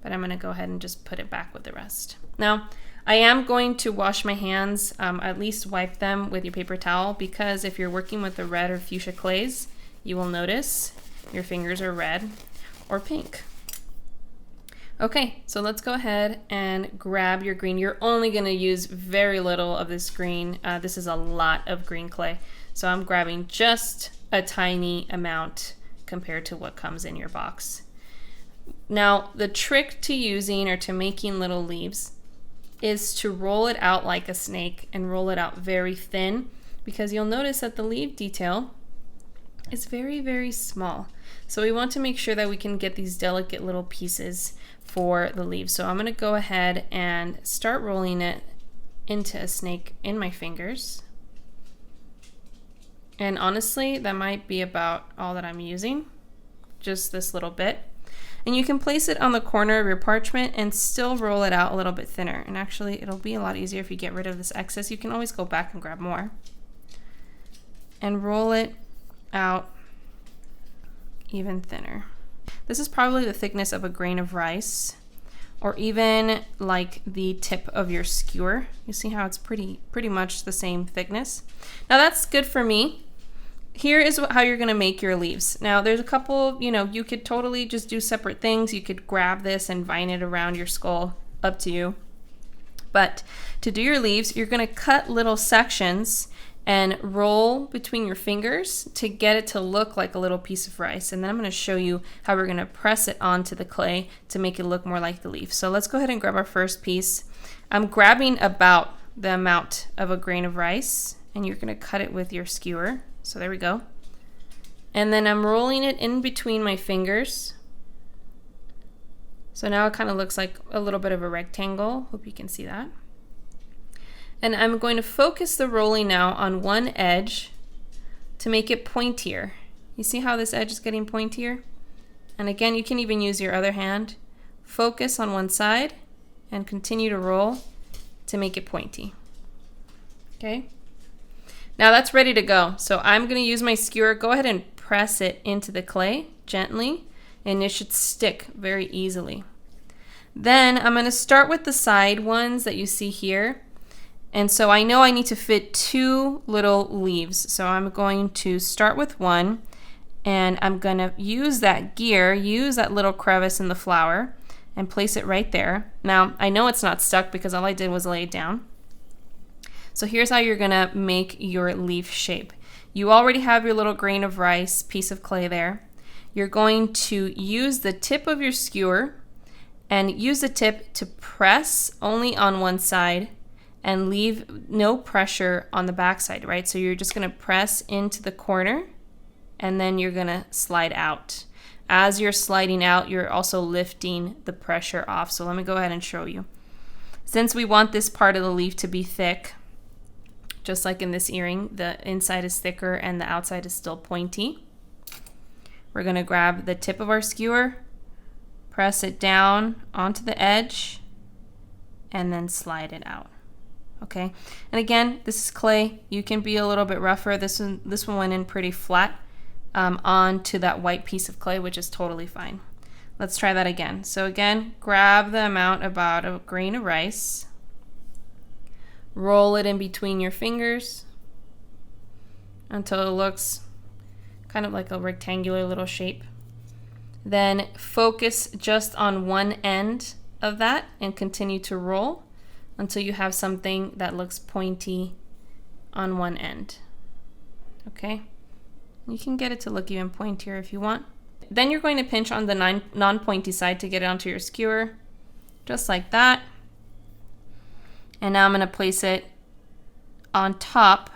But I'm gonna go ahead and just put it back with the rest. Now, I am going to wash my hands, at least wipe them with your paper towel, because if you're working with the red or fuchsia clays, you will notice your fingers are red or pink. Okay, so let's go ahead and grab your green. You're only going to use very little of this green. This is a lot of green clay, so I'm grabbing just a tiny amount compared to what comes in your box. Now, the trick to using or to making little leaves is to roll it out like a snake and roll it out very thin, because you'll notice that the leaf detail is very, very small. So we want to make sure that we can get these delicate little pieces for the leaves. So I'm going to go ahead and start rolling it into a snake in my fingers. And honestly, that might be about all that I'm using, just this little bit. And you can place it on the corner of your parchment and still roll it out a little bit thinner. And actually, it'll be a lot easier if you get rid of this excess. You can always go back and grab more. And roll it out even thinner. This is probably the thickness of a grain of rice, or even like the tip of your skewer. You see how it's pretty much the same thickness. Now that's good for me. Here is how you're gonna make your leaves. Now there's a couple, you could totally just do separate things. You could grab this and vine it around your skull, up to you. But to do your leaves, you're gonna cut little sections and roll between your fingers to get it to look like a little piece of rice. And then I'm gonna show you how we're gonna press it onto the clay to make it look more like the leaf. So let's go ahead and grab our first piece. I'm grabbing about the amount of a grain of rice, and you're gonna cut it with your skewer. So there we go. And then I'm rolling it in between my fingers. So now it kind of looks like a little bit of a rectangle. Hope you can see that. And I'm going to focus the rolling now on one edge to make it pointier. You see how this edge is getting pointier? And again, you can even use your other hand. Focus on one side and continue to roll to make it pointy. Okay? Now that's ready to go. So I'm going to use my skewer. Go ahead and press it into the clay gently, and it should stick very easily. Then I'm going to start with the side ones that you see here. And so I know I need to fit 2 little leaves. So I'm going to start with one, and I'm going to use that gear, use that little crevice in the flower, and place it right there. Now I know it's not stuck because all I did was lay it down. So here's how you're gonna make your leaf shape. You already have your little grain of rice piece of clay there. You're going to use the tip of your skewer and use the tip to press only on one side and leave no pressure on the back side, right? So you're just gonna press into the corner and then you're gonna slide out. As you're sliding out, you're also lifting the pressure off. So let me go ahead and show you. Since we want this part of the leaf to be thick, just like in this earring, the inside is thicker and the outside is still pointy. We're gonna grab the tip of our skewer, press it down onto the edge, and then slide it out. Okay, and again, this is clay. You can be a little bit rougher. This one went in pretty flat onto that white piece of clay, which is totally fine. Let's try that again. So again, grab the amount about a grain of rice, roll it in between your fingers until it looks kind of like a rectangular little shape. Then focus just on one end of that and continue to roll until you have something that looks pointy on one end. Okay? You can get it to look even pointier if you want. Then you're going to pinch on the non-pointy side to get it onto your skewer, just like that. And now I'm going to place it on top.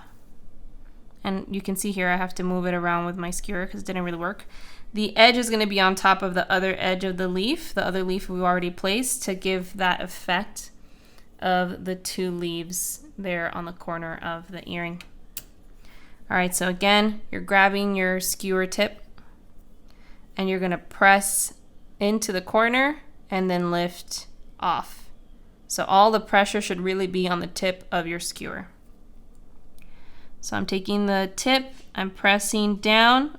And you can see here I have to move it around with my skewer because it didn't really work. The edge is going to be on top of the other edge of the leaf, the other leaf we already placed, to give that effect of the 2 leaves there on the corner of the earring. All right, so again, you're grabbing your skewer tip and you're gonna press into the corner and then lift off. So all the pressure should really be on the tip of your skewer. So I'm taking the tip, I'm pressing down,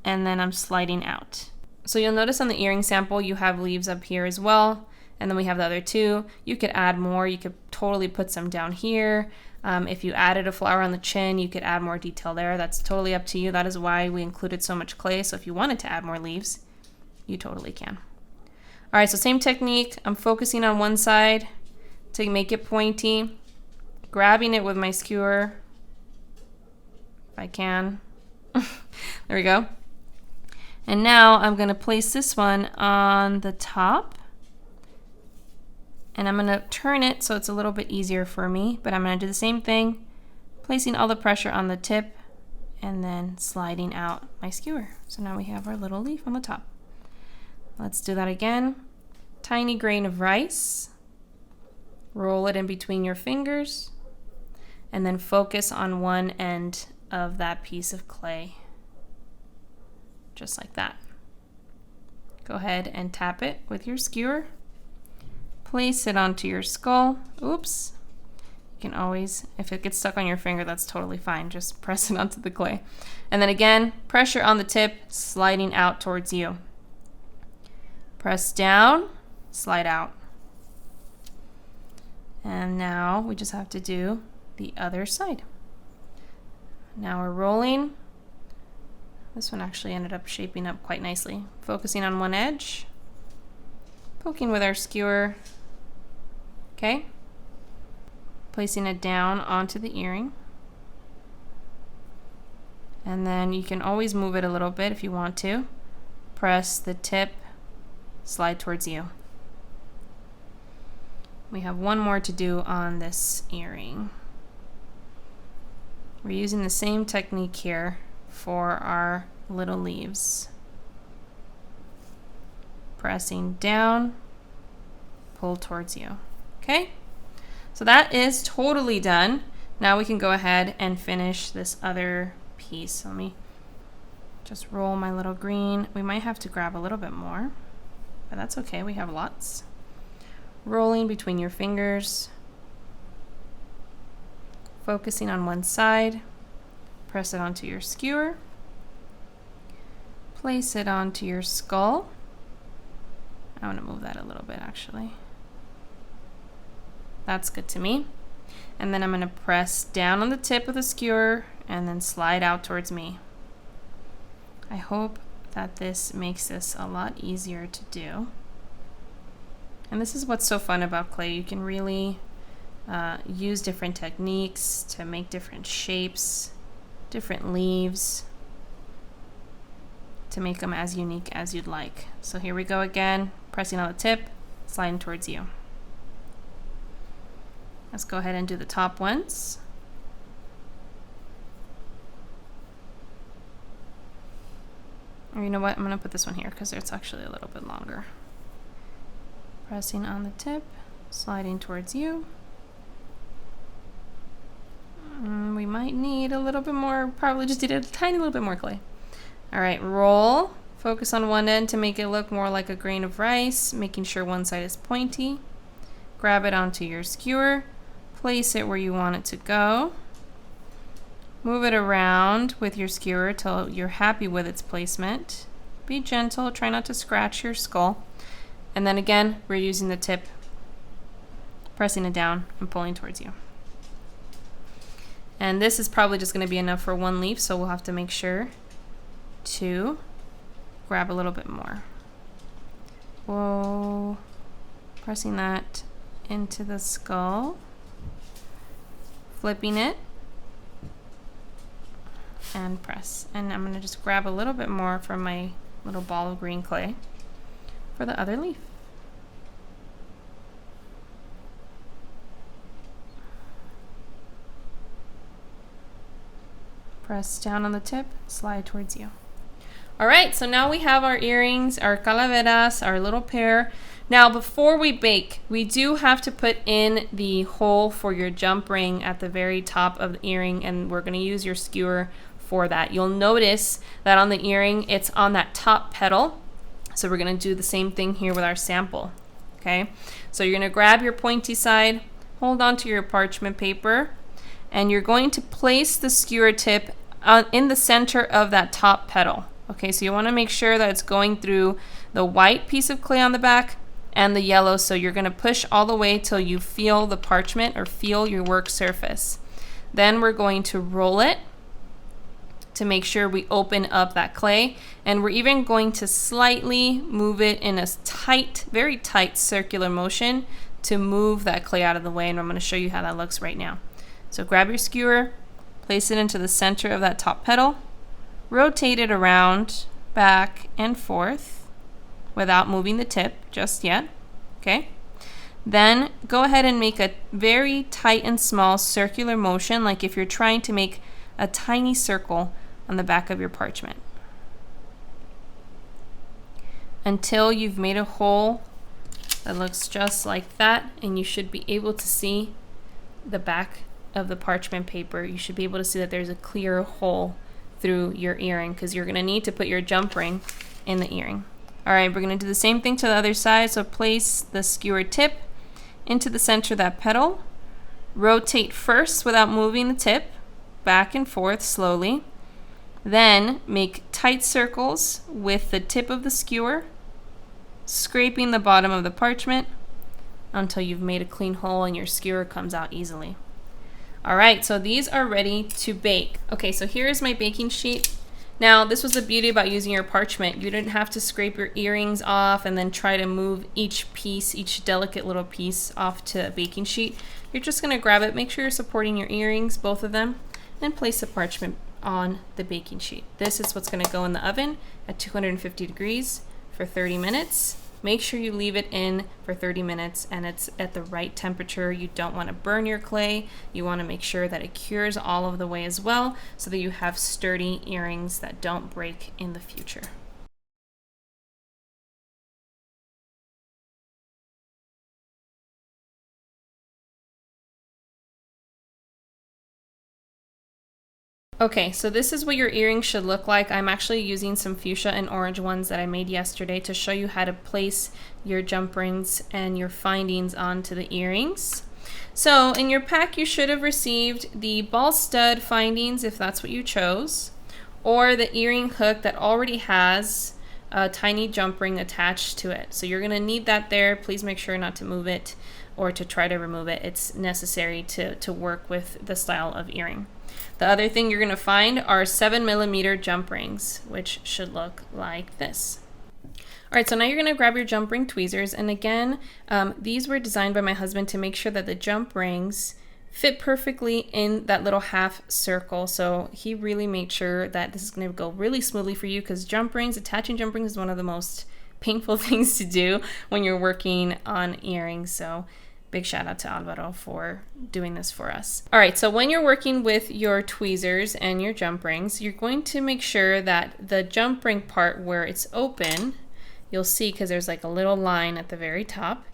and then I'm sliding out. So you'll notice on the earring sample, you have leaves up here as well. And then we have the other 2. You could add more. You could totally put some down here. If you added a flower on the chin, you could add more detail there. That's totally up to you. That is why we included so much clay. So if you wanted to add more leaves, you totally can. All right, so same technique. I'm focusing on one side to make it pointy, grabbing it with my skewer, if I can. There we go. And now I'm gonna place this one on the top. And I'm going to turn it so it's a little bit easier for me, but I'm going to do the same thing, placing all the pressure on the tip and then sliding out my skewer. So now we have our little leaf on the top. Let's do that again. Tiny grain of rice, roll it in between your fingers, and then focus on one end of that piece of clay, just like that. Go ahead and tap it with your skewer. Place it onto your skull. Oops. You can always, if it gets stuck on your finger, that's totally fine. Just press it onto the clay. And then again, pressure on the tip, sliding out towards you. Press down, slide out. And now we just have to do the other side. Now we're rolling. This one actually ended up shaping up quite nicely. Focusing on one edge, poking with our skewer. Okay, placing it down onto the earring. And then you can always move it a little bit if you want to. Press the tip, slide towards you. We have one more to do on this earring. We're using the same technique here for our little leaves. Pressing down, pull towards you. Okay? So that is totally done. Now we can go ahead and finish this other piece. Let me just roll my little green. We might have to grab a little bit more, but that's okay. We have lots. Rolling between your fingers. Focusing on one side. Press it onto your skewer. Place it onto your skull. I want to move that a little bit actually. That's good to me. And then I'm going to press down on the tip of the skewer and then slide out towards me. I hope that this makes this a lot easier to do. And this is what's so fun about clay. You can really use different techniques to make different shapes, different leaves, to make them as unique as you'd like. So here we go again, pressing on the tip, sliding towards you. Let's go ahead and do the top ones. Or you know what, I'm gonna put this one here because it's actually a little bit longer. Pressing on the tip, sliding towards you. We might need a little bit more, probably just need a tiny little bit more clay. All right, roll. Focus on one end to make it look more like a grain of rice, making sure one side is pointy. Grab it onto your skewer. Place it where you want it to go. Move it around with your skewer till you're happy with its placement. Be gentle, try not to scratch your skull. And then again, we're using the tip, pressing it down and pulling towards you. And this is probably just going to be enough for one leaf, so we'll have to make sure to grab a little bit more. Whoa. Pressing that into the skull. Flipping it. And press. And I'm going to just grab a little bit more from my little ball of green clay for the other leaf. Press down on the tip, slide towards you. All right, so now we have our earrings, our calaveras, our little pair. Now, before we bake, we do have to put in the hole for your jump ring at the very top of the earring, and we're going to use your skewer for that. You'll notice that on the earring, it's on that top petal. So we're going to do the same thing here with our sample. Okay, so you're going to grab your pointy side, hold on to your parchment paper, and you're going to place the skewer tip in the center of that top petal. Okay, so you want to make sure that it's going through the white piece of clay on the back and the yellow, so you're going to push all the way till you feel the parchment or feel your work surface. Then we're going to roll it to make sure we open up that clay, and we're even going to slightly move it in a tight, very tight circular motion to move that clay out of the way, and I'm going to show you how that looks right now. So grab your skewer, place it into the center of that top petal, rotate it around, back and forth without moving the tip just yet, okay? Then go ahead and make a very tight and small circular motion, like if you're trying to make a tiny circle on the back of your parchment, until you've made a hole that looks just like that, and you should be able to see the back of the parchment paper. You should be able to see that there's a clear hole through your earring, because you're going to need to put your jump ring in the earring. All right, we're going to do the same thing to the other side. So place the skewer tip into the center of that petal. Rotate first without moving the tip, back and forth slowly. Then make tight circles with the tip of the skewer, scraping the bottom of the parchment until you've made a clean hole and your skewer comes out easily. All right, so these are ready to bake. Okay, so here's my baking sheet. Now, this was the beauty about using your parchment. You didn't have to scrape your earrings off and then try to move each piece, each delicate little piece off to a baking sheet. You're just gonna grab it, make sure you're supporting your earrings, both of them, and place the parchment on the baking sheet. This is what's gonna go in the oven at 250 degrees for 30 minutes. Make sure you leave it in for 30 minutes and it's at the right temperature. You don't want to burn your clay. You want to make sure that it cures all of the way as well so that you have sturdy earrings that don't break in the future. Okay, so this is what your earrings should look like. I'm actually using some fuchsia and orange ones that I made yesterday to show you how to place your jump rings and your findings onto the earrings. So in your pack, you should have received the ball stud findings if that's what you chose, or the earring hook that already has a tiny jump ring attached to it. So you're gonna need that there. Please make sure not to move it or to try to remove it. It's necessary to work with the style of earring. The other thing you're going to find are 7mm jump rings, which should look like this. All right, so now you're going to grab your jump ring tweezers. And again, these were designed by my husband to make sure that the jump rings fit perfectly in that little half circle. So he really made sure that this is going to go really smoothly for you, because attaching jump rings is one of the most painful things to do when you're working on earrings. So big shout out to Alvaro for doing this for us. All right, so when you're working with your tweezers and your jump rings, you're going to make sure that the jump ring part where it's open, you'll see because there's like a little line at the very top,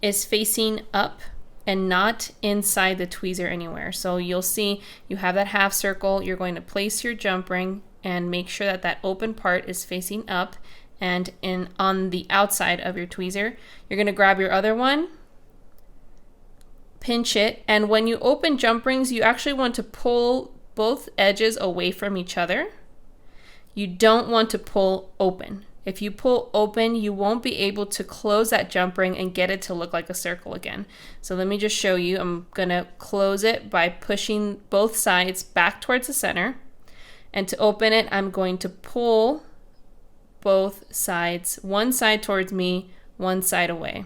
is facing up and not inside the tweezer anywhere. So you'll see you have that half circle. You're going to place your jump ring and make sure that that open part is facing up and on the outside of your tweezer. You're going to grab your other one, pinch it, and when you open jump rings, you actually want to pull both edges away from each other. You don't want to pull open. If you pull open, you won't be able to close that jump ring and get it to look like a circle again. So let me just show you. I'm gonna close it by pushing both sides back towards the center. And to open it, I'm going to pull both sides, one side towards me, one side away.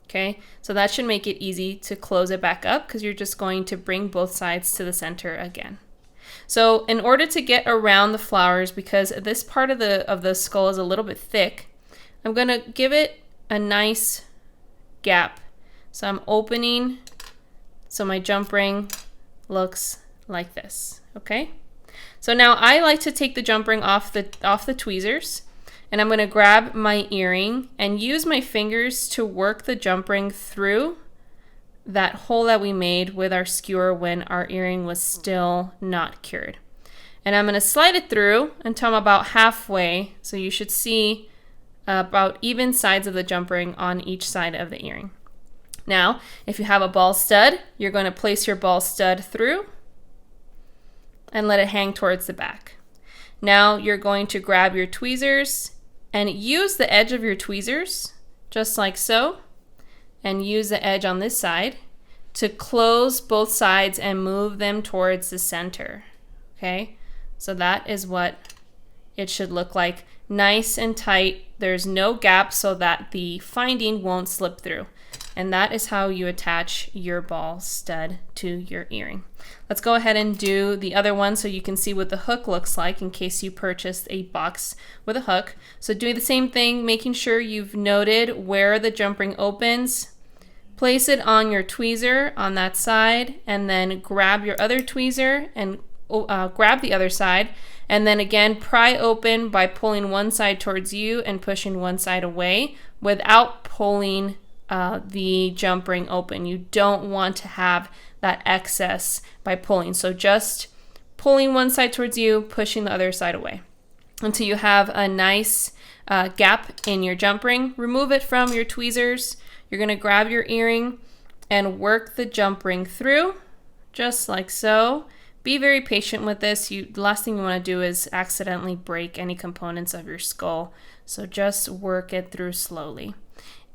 Okay, so that should make it easy to close it back up, because you're just going to bring both sides to the center again. So in order to get around the flowers, because this part of the skull is a little bit thick, I'm going to give it a nice gap. So I'm opening, so my jump ring looks like this. Okay, so now I like to take the jump ring off the tweezers. And I'm going to grab my earring and use my fingers to work the jump ring through that hole that we made with our skewer when our earring was still not cured. And I'm going to slide it through until I'm about halfway. So you should see about even sides of the jump ring on each side of the earring. Now, if you have a ball stud, you're going to place your ball stud through and let it hang towards the back. Now you're going to grab your tweezers and use the edge of your tweezers, just like so, and use the edge on this side to close both sides and move them towards the center. Okay, so that is what it should look like. Nice and tight. There's no gap so that the finding won't slip through. And that is how you attach your ball stud to your earring. Let's go ahead and do the other one so you can see what the hook looks like in case you purchased a box with a hook. So doing the same thing, making sure you've noted where the jump ring opens. Place it on your tweezer on that side, and then grab your other tweezer and grab the other side. And then again, pry open by pulling one side towards you and pushing one side away without pulling the jump ring open. You don't want to have that excess by pulling. So just pulling one side towards you, pushing the other side away until you have a nice gap in your jump ring. Remove it from your tweezers. You're going to grab your earring and work the jump ring through just like so. Be very patient with this. The last thing you want to do is accidentally break any components of your skull. So just work it through slowly.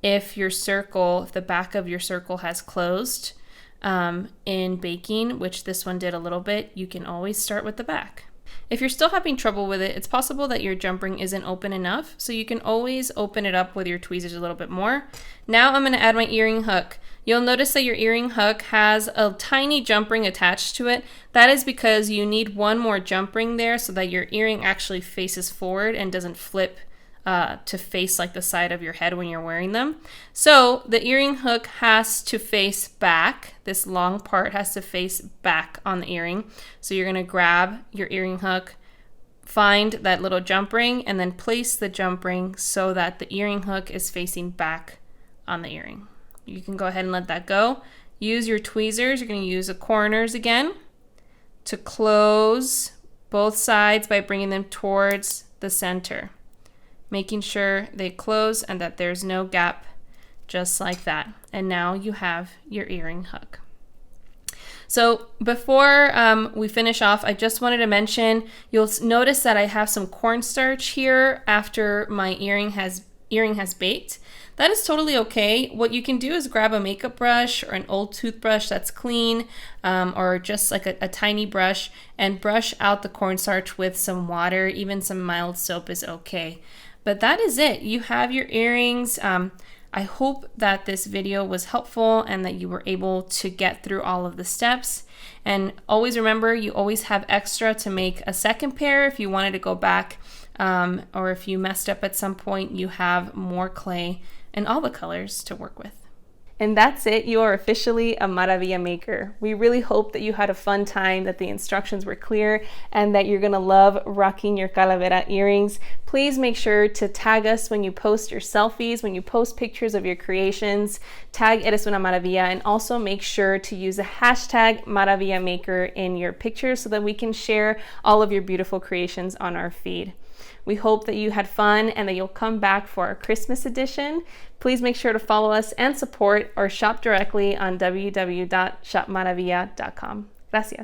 If the back of your circle has closed in baking, which this one did a little bit, you can always start with the back. If you're still having trouble with it, it's possible that your jump ring isn't open enough, so you can always open it up with your tweezers a little bit more. Now I'm going to add my earring hook. You'll notice that your earring hook has a tiny jump ring attached to it. That is because you need one more jump ring there so that your earring actually faces forward and doesn't flip to face like the side of your head when you're wearing them. So the earring hook has to face back. This long part has to face back on the earring. So you're going to grab your earring hook, find that little jump ring, and then place the jump ring so that the earring hook is facing back on the earring. You can go ahead and let that go. Use your tweezers. You're going to use the corners again to close both sides by bringing them towards the center, making sure they close and that there's no gap, just like that. And now you have your earring hook. So before we finish off, I just wanted to mention, you'll notice that I have some cornstarch here after my earring has baked. That is totally okay. What you can do is grab a makeup brush or an old toothbrush that's clean, or just like a tiny brush, and brush out the cornstarch with some water. Even some mild soap is okay. But that is it. You have your earrings. I hope that this video was helpful and that you were able to get through all of the steps. And always remember, you always have extra to make a second pair if you wanted to go back, or if you messed up at some point, you have more clay and all the colors to work with. And that's it. You are officially a Maravilla Maker. We really hope that you had a fun time, that the instructions were clear, and that you're going to love rocking your Calavera earrings. Please make sure to tag us when you post your selfies, when you post pictures of your creations. Tag Eres Una Maravilla, and also make sure to use the hashtag Maravilla Maker in your pictures so that we can share all of your beautiful creations on our feed. We hope that you had fun and that you'll come back for our Christmas edition. Please make sure to follow us and support or shop directly on www.shopmaravilla.com. Gracias.